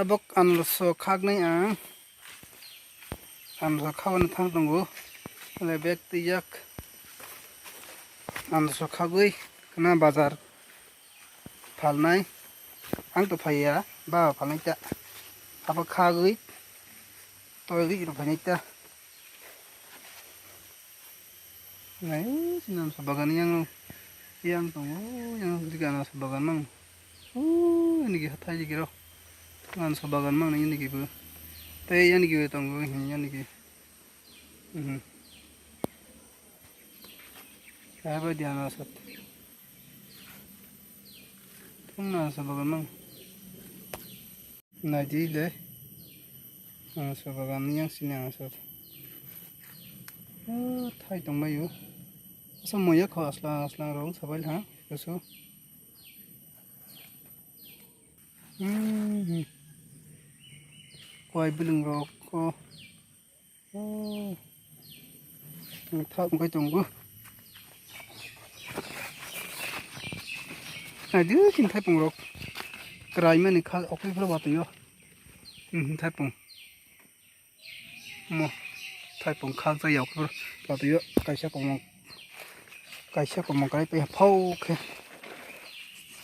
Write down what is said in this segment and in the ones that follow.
Abok anaros khagnai ang anaros khaban thang tongo le bek tijak anaros khagui kana bazar phalnai ang to phaiya ba phalnai ta aba khagui toigi ro phalnai ta nai sinan sabagan yang tongo yang digana sabagan mang ini ki hatai ki ro ngan sabagan mang ini ki bu tei yani ki tongo yani ki apa dia nasat tungna sabagan mang nadi le sabagan yang sini nasat thai tong mayu asam moya kho asla rong sabai ha keso koi bilung rok ko thak kai tong go adu kin thai pong rok krai mani kha okui phlo ba yo thai pong mo thai pong khang sa yok phlo ba yo kaisa ko mo kai pe phau khe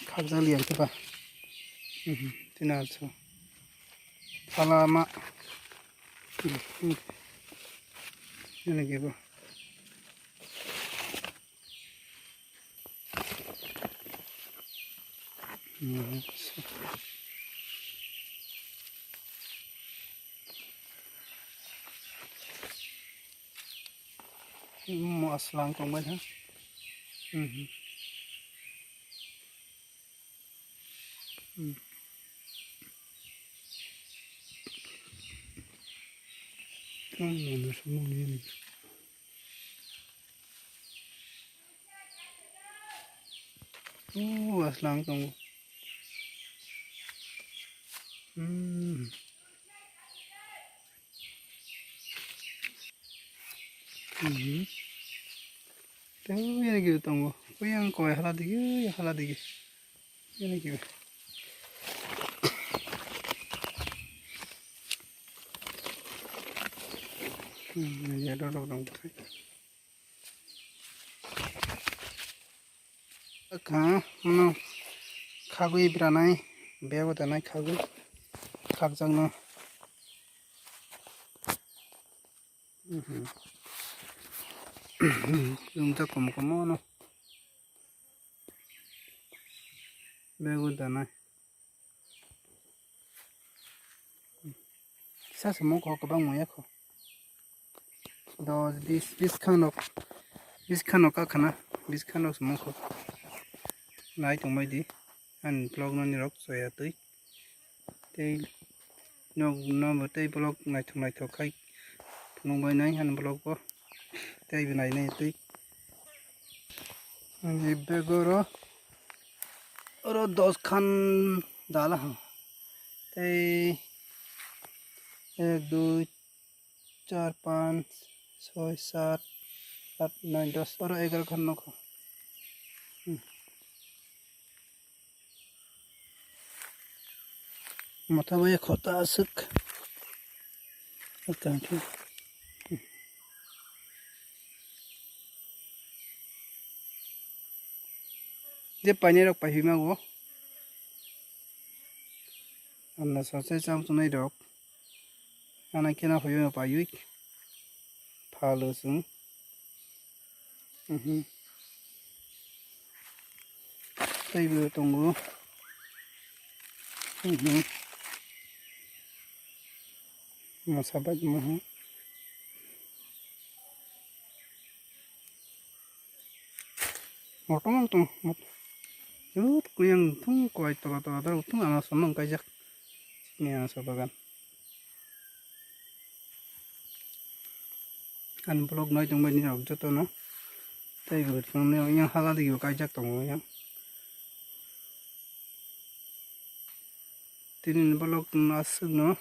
khang sa liang ke ba tina so alama ini gitu mau aslang tong ba ha mana semua ini aslang tong tuh ini gitu tong ko yang koi hala digi ini gitu ya dong kah mana khagui branai bego tanai khagui khagjang no jumta kom no bego tanai sa semua ko kabang moya ko do this kind of kana this kind of semua ko nai tong mai di an blog no ni rok soya tui tei no tei blog nai thong khai thong bai nai han blog ko tei bi nai nei tui ani begoro oro 10 khan dala ha tei 1 2 4 5 6 7 8 9 10 oro 11 khan no ko mata baya khota asuk atanki je paine rok pai hima go amna sache cham tunai rok ana kena hoyo pa yui phalo sung tei bu tongo masabat mo motong tong yut kuyang tung koi to tung ana somang kajak ni asa bagan an blog noi tong bani rok joto no tei bu tong ne yang hala di kajak tong yang tinin blog no asuk no